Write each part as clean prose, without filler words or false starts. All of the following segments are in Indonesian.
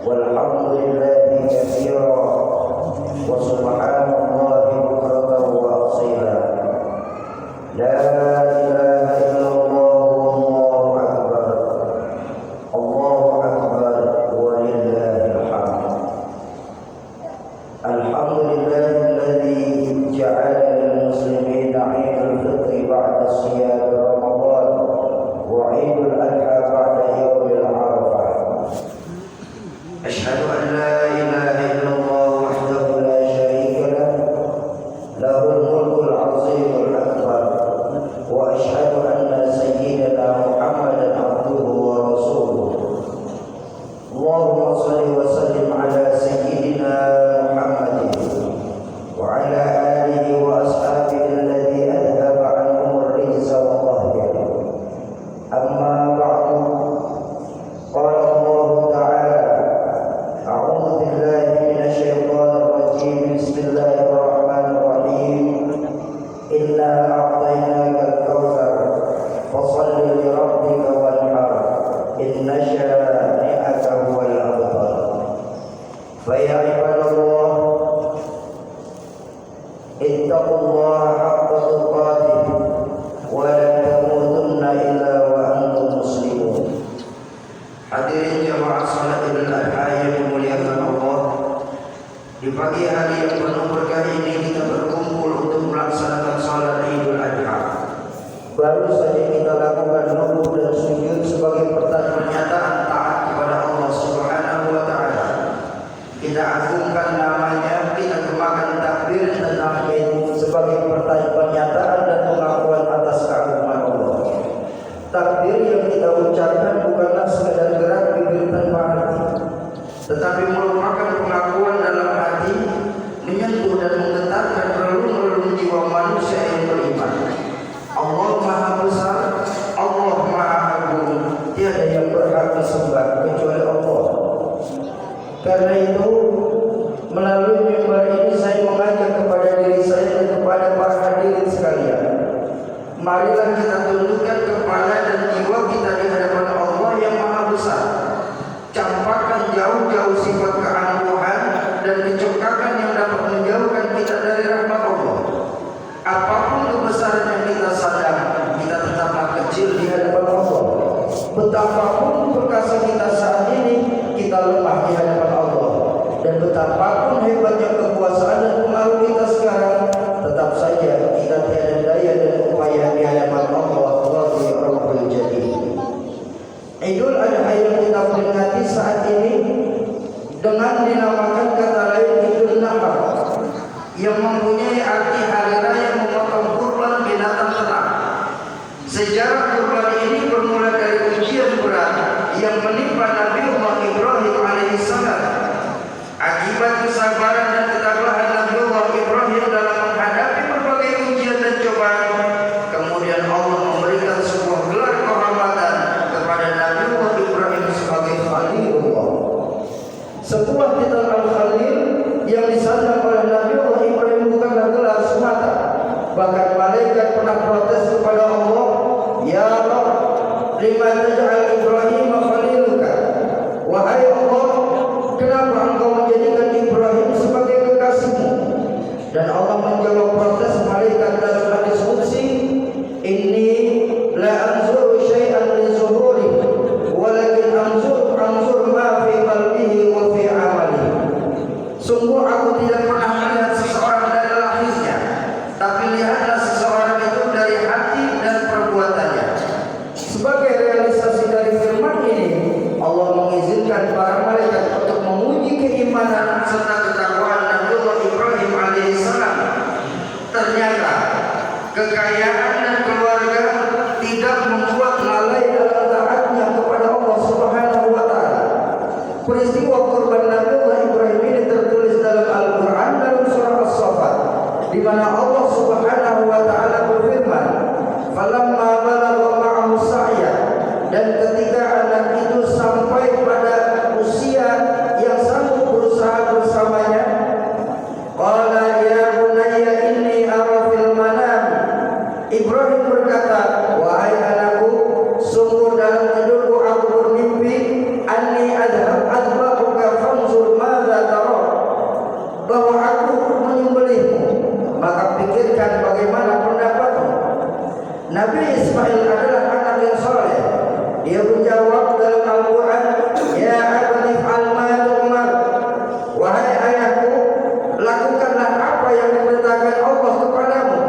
والحمد لله كثيرا وسبحان الله بكرة وأصيلا لا إله إلا الله والله أكبر الله أكبر ولله الحمد. الحمد لله الذي جعل للمسلمين عيد الفطر بعد صيام رمضان وعيد الأضحى بعد يوم العرفة. أشهد أن لا إله إلا الله وحده لا شريك له له الملك العظيم الأكبر وأشهد أن سيدنا محمدا عبده ورسوله. اللهم صل وسلم على سيدنا محمد وعلى آله وأصحابه الذي أذهب عنهم الرجس وطهر. أما بعد قال الله تعالى أعوذ بالله من الشيطان الرجيم بسم الله الرحمن الرحيم إنا أعطيناك الكوثر فصل لربك وانحر إن شانئك هو الأبتر. فيا عباد الله اتقوا الله حق تقاته ولا تموتن إلا وأنتم مسلمون. Hadirin jamaah salat Idul Adha yang dimuliakan Allah, di pagi hari yang penuh berkah ini kita berkumpul untuk melaksanakan salat Idul Adha. Baru saja kita lakukan rukuk dan sujud sebagai pertanda pernyataan taat kepada Allah Subhanahu wa taala. Kita agungkan namanya, kita kemakan takbir dan tahmid sebagai pertanda pernyataan dan pengakuan atas keagungan Allah. Takbir yang kita ucapkan bukanlah sekadar gerak bibir tanpa arti, tetapi merupakan pengakuan dalam hati, menyentuh dan menggetarkan relung-relung jiwa manusia yang beriman. Allah Maha Besar, Allah Maha Agung, tiada yang berhak disembah kecuali Allah. Karena itu, melalui mimbar ini saya mengajak kepada diri saya dan kepada para hadirin sekalian, marilah kita tundukkan kepala dan jiwa kita di hadapan Allah yang Maha Besar. Campakkan jauh-jauh sifat keangkuhan dan kecongkakan yang dapat menjauhkan kita dari rahmat Allah. Apapun kebesaran yang kita sadar, kita tetaplah kecil di hadapan Allah. Betapapun perkasa kita saat ini, kita lemah di hadapan Allah. Dan betapapun hebatnya kekuasaan dan pengaruh kita sekarang, tetap saja kita tiada daya dan upaya di hadapan Allah Rabbul Jalil. Idul Adha yang kita peringati saat ini dengan dinamakan kata lain Idul Nahar, yang mempunyai arti hari raya memotong kurban binatang ternak. Sejarah kurban ini bermula dari ujian berat yang menimpa Nabi Ibrahim alaihissalam. Akibat kesabaran dan ketabahan Nabi Ibrahim dalam menghadapi berbagai ujian dan cobaan, kemudian Allah memberikan sebuah gelar kehormatan kepada Nabi Ibrahim sebagai Khalilullah. Sebuah titel Al-Khalil yang disandang oleh Nabi Ibrahim bukanlah gelar semata. Bahkan malaikat pernah protes kepada Allah, "Ya Rabb, lima taj'al Ibrahim khaliluka?" Wahai Allah, kenapa engkau menjadikan Ibrahim sebagai kekasihmu? Dan Allah menjawab protes malaikat dalam hadis qudsi, "Inni la anzuru syai'an li zuhuri, walakin anzur ma fi qalbihi wa fi amalihi." Sungguh aku tidak pernah melihat seseorang dari lahirnya, tapi lihatlah seseorang itu dari hati dan perbuatannya. Sebagai realisasi dari firman ini, Allah mengizinkan para malaikat untuk menguji keimanan serta ketakwaan Nabi Ibrahim alaihissalam. Ternyata kekayaan dan keluarga tidak membuat lalai dalam taatnya kepada Allah Subhanahu wa taala. Peristiwa kurban Nabi Ibrahim ini tertulis dalam Al-Qur'an dalam surah As-Saffat, di mana Allah Subhanahu wa taala berfirman, "Falamma balagha ma'ahu sa'ya," dan ketika anak itu sampai pada usia yang sanggup berusaha bersamanya, qala ya bunayya inni ara fil manam. Ibrahim berkata, "Wahai anakku, sungguh dalam tidurku aku bermimpi anni adhbahuka Dia menjawab dalam Al-Quran, ya abadi fa'al ma tu'mar, wahai ayahku, lakukanlah apa yang diperintahkan Allah kepadamu.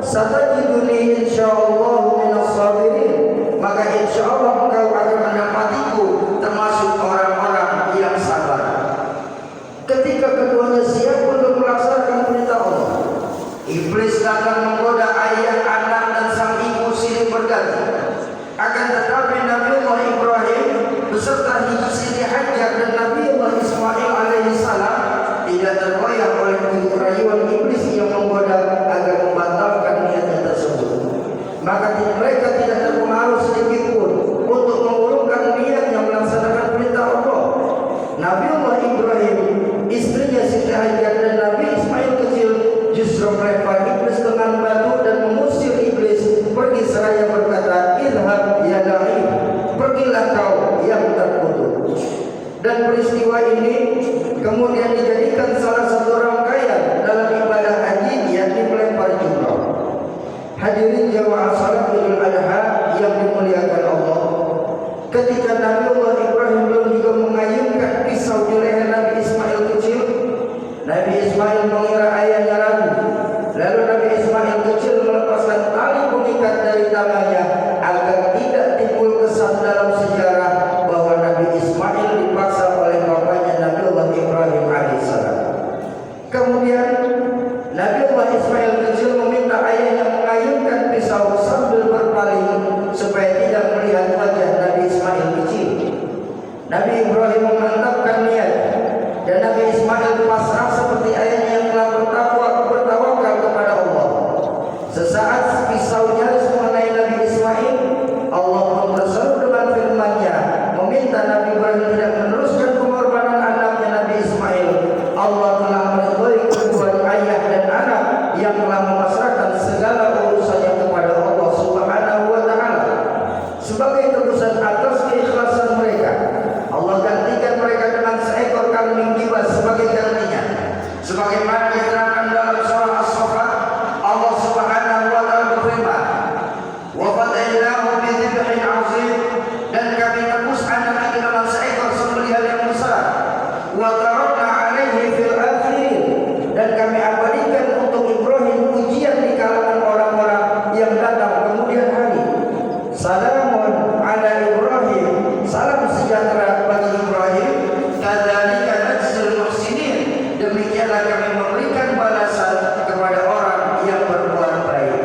Satajiduni insyaallah minas sabirin, maka insyaallah engkau akan mendapatiku termasuk orang-orang yang sabar. Ketika keduanya siap untuk melaksanakan perintah Allah, iblis datang menggoda ayah, anak dan sang ibu silih berganti. Akan tetapi Nabiullah Ibrahim beserta Siti Hajar dan Nabiullah Ismail alaihissalam tidak tergoyah oleh rayuan iblis yang menggoda agar membatalkan niatnya tersebut. Maka mereka tidak terpengaruh sedikit pun untuk mengurungkan niatnya melaksanakan perintah Allah. Nabiullah Ibrahim, istrinya Siti Hajar dan Nabi Ismail kecil justru melempar iblis dengan batu dan mengusir iblis pergi seraya berkata, idhab ya la'in, pergilah kau yang terkutuk. Dan peristiwa ini kemudian dijadikan salah satu rangkaian dalam ibadah haji, yakni melempar jumrah. Hadirin jamaah salat Idul Adha yang dimuliakan Allah, ketika Nabiullah Ibrahim belum juga mengayunkan pisau di leher Nabi Ismail kecil, Nabi Ismail mengira ayahnya ragu. Lalu Nabi Ismail kecil melepaskan tali pengikat dari tangannya agar tidak timbul kesan dalam sejarah bahwa Nabi Ismail dipaksa oleh bapaknya Nabiullah Ibrahim alaihissalam. Kemudian Nabiullah Ismail kecil meminta ayahnya mengayunkan pisau sambil berpaling supaya tidak melihat wajah Nabi Ismail kecil. Nabi Ibrahim memantapkan niat dan Nabi Ismail pasrah seperti ayahnya yang telah bertawakal kepada Allah. Sesaat pisau nyaris mengenai Nabi Ismail, Allah pun berseru dengan firman-Nya meminta Nabi Ibrahim tidak meneruskan pengorbanan anaknya Nabi Ismail. Allah telah meridhai kedua ayah dan anak yang telah memasrahkan segala urusannya kepada Allah Subhanahu wa taala. Sebagai tebusan atas keikhlasan mereka, Allah gantikan mereka dengan seekor kambing gibas sebagai gantinya. Sebagaimana diterangkan dalam surah As-Saffat, Allah Subhanahu wa taala berfirman, "Wa fadainahu bi dzibhin 'azim," dan kami tebus anak itu dengan seekor sembelihan yang besar. Wa tarakna 'alaihi fil akhirin, dan kami abadikan untuk Ibrahim ujian di kalangan orang-orang yang datang kemudian hari. Salamun ala Ibrahim, salam sejahtera bagi Ibrahim. Kadzalika najzil muhsinin, demikianlah kami memberikan balasan kepada orang yang berbuat baik.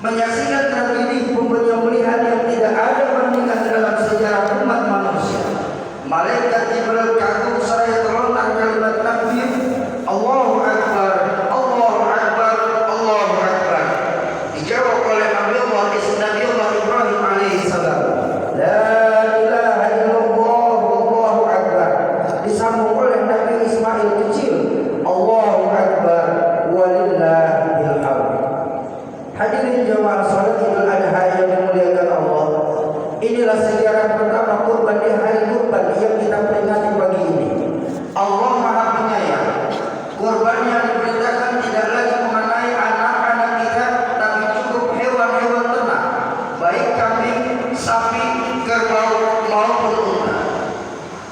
Menyaksikan tragedi penyembelihan yang tidak ada bandingan dalam sejarah umat manusia, malaikat Jibril kagum seraya terlontar kalimat takbir, Allahu Akbar, Allahu Akbar, Allahu Akbar. Dijawab oleh Nabiullah Ibrahim alaihissalam, La ilaha illallah, Allahu Akbar. Disambung oleh Nabi Ismail kecil, Allahu Akbar, walillahil hamd. Hadirin jamaah salat Idul Adha yang dimuliakan Allah, inilah sejarah pertama kurban di hari kurban yang kita peringati pagi ini. Allah Maha Penyayang. Kurban yang diperintahkan tidak lagi mengenai anak-anak kita, tapi cukup hewan-hewan ternak, baik kambing, sapi, kerbau maupun unta.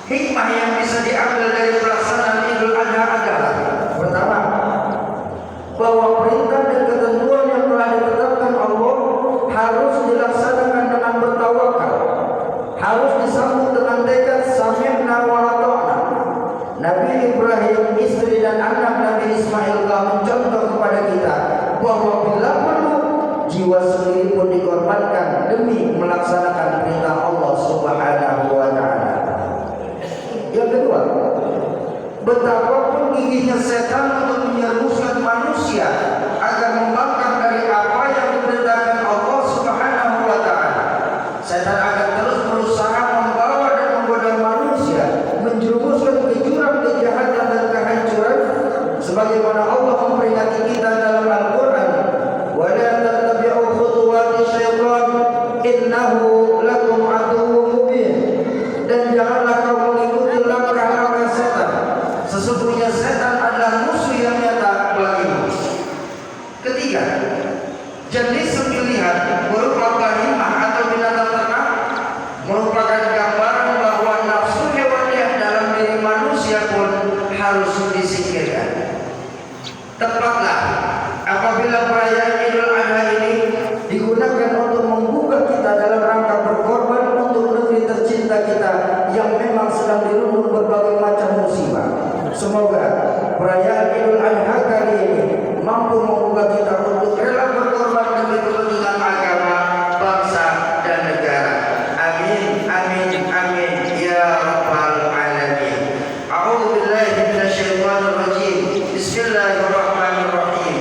Hikmah yang bisa diambil dari pelaksanaan Idul Adha adalah: pertama, bahwa perintah dan ketentuan yang telah ditetapkan Allah harus dilaksanakan dengan bertawakal, harus disambut dengan tekad sami'na wa ata'na. Nabi Ibrahim, istri dan anak Nabi Ismail telah mencontoh kepada kita bahwa bila perlu jiwa sendiri pun dikorbankan demi melaksanakan perintah Allah Subhanahu wa taala. Yang kedua, betapapun gigihnya setan untuk menyerumuskan manusia agar membangkang dari apa yang diperintahkan Allah Subhanahu wa taala, setan akan terus berusaha membawa dan menggoda manusia menjerumuskan ke jurang kejahatan dan kehancuran, sebagaimana Allah memperingati kita dalam Al-Quran, wa la tattabi'u khutuwati syaitan innahu lakum aduwwun mubin, dan janganlah kau mengikuti langkah-langkah setan, sesungguhnya setan adalah musuh yang nyata bagimu. Ketiga, jenis pemilihan berupa bahimah atau binatang ternak kita-kita yang memang sedang dirundung berbagai macam musibah. Semoga perayaan Idul Adha kali ini mampu membuka kita untuk rela berkorban demi kepentingan agama, bangsa, dan negara. Amin, amin, amin, ya rabbal alamin. A'udzu billahi minasyaitonir rajim. Bismillahirrahmanirrahim.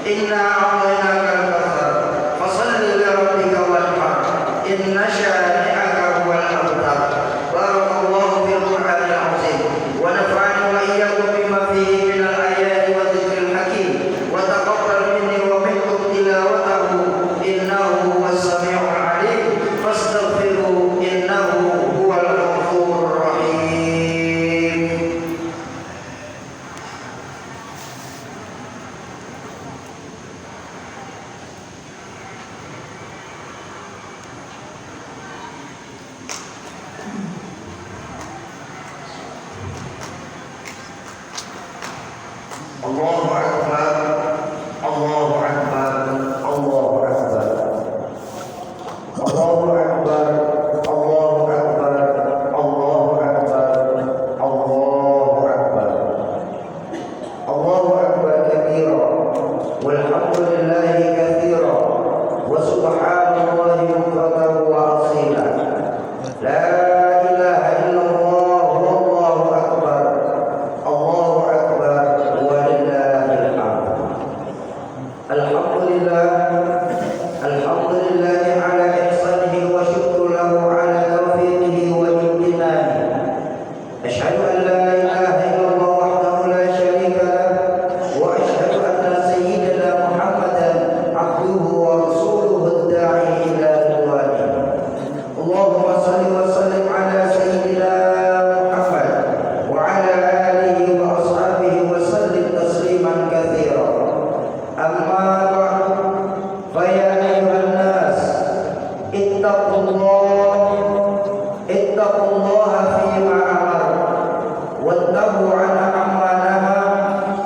Inna a'tainakal kautsar, fashalli li rabbika wanhar. Inna syani'aka huwal abtar. Barakallahu fil Qur'anil azim. Wa nafa'ani wa iyyakum bima fihi minal ayati wa dzikril hakim. Wa taqabbal minni wa minkum tilawatahu innahu huwas samiul alim. Fastaghfiruhu innahu huwal ghafurur rahim. Allahu akbar, Allahu akbar, Allahu akbar. Allahu akbar, Allahu akbar, Allahu akbar, Allahu akbar. Allahu akbar kabira, walhamdulillahi katsira, wa subhanallahi bukratan wa asila. La ilaha illallah, wallahu akbar. Allahu akbar, walillahil hamd. Alhamdulillah, alhamdulillah ala ihsanihi wa syukru lahu ala taufiqihi wa imtinanihi. Asyhadu an la ilaha illallah wahdahu la syarika lahu wa asyhadu anna sayyidana Muhammadan abduhu wa rasuluhu ad-da'i ila ridwanihi. Allahumma shalli wa sallim ala sayyidina Muhammad wa ala alihi wa ashabihi wa sallim tasliman katsira. Amma ba'du, fa ya ayyuhan nas ittaqullaha fima amara wattabu 'anha amma naha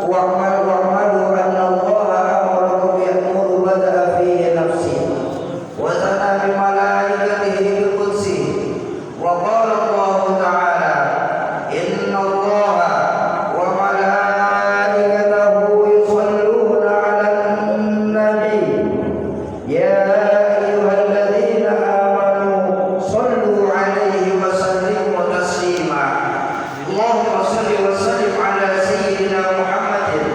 wa'malu anna Allaha amarakum ya'muru bada'a fihi nafsi wa sana bi malaikatihi bil qudsi wa qala Allahu ta'ala inna Allaha wa malaikatahu yusalluna 'alan nabi ya ayyuhalladzina amanu sallu 'alaihi wa sallimu taslima. Allahumma shalli wa sallim ala sayyidina Muhammadin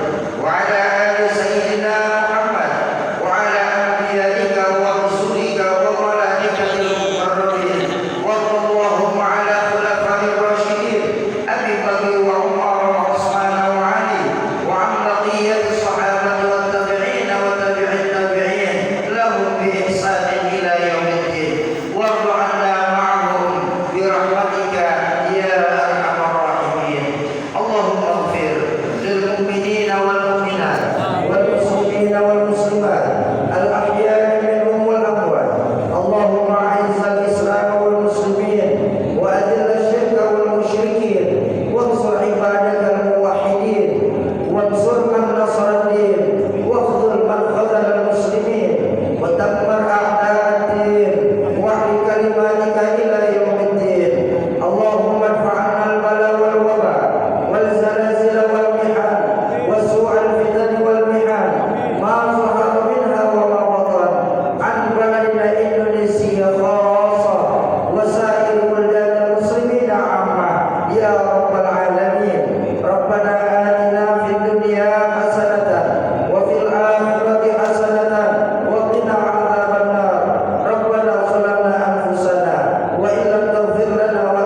wa ala ali sayyidina Muhammad wa ala anbiya'ika wa rusulika wa malaikatil muqarrabin wa Allahumma ala khulafa'ir rasyidin Abi Bakr wa Umar wa Utsman wa Ali wa an baqiyati sahabati wa tabi'in wa tabi'in tabi'in lahum bi ihsanin ila yaumiddin warḍa 'anna ma'ahum bi rahmatika ya arhamar rahimin. Allahumma ighfir lil mu'minina wal mu'minat wal muslimina wal muslimat al ahya'i minhum wal amwat. Allahumma a'izzal islam wal muslimin wa adhill asyirka wal musyrikin wansur ibadakal muwahhidin wansur man nasara ad-din wakhzul man khazala al-muslimin wa dammir a'da'ad-din wahdi kalimatika ila yaumiddin. Allahumma adfa'na al-bala wal waba wal zalazil wal mihan wa su'al fitan wal mihan ma zahara minha wa ma batan an baladina Indonesia khassa wa sa'ir buldan muslimina 'amma ya rabbal alamin. Rabbana atina fid dunya hasanatan wa fil akhirati hasanatan wa qina 'adzabannar. Rabbana zalamna anfusana wa in lam taghfir lana wa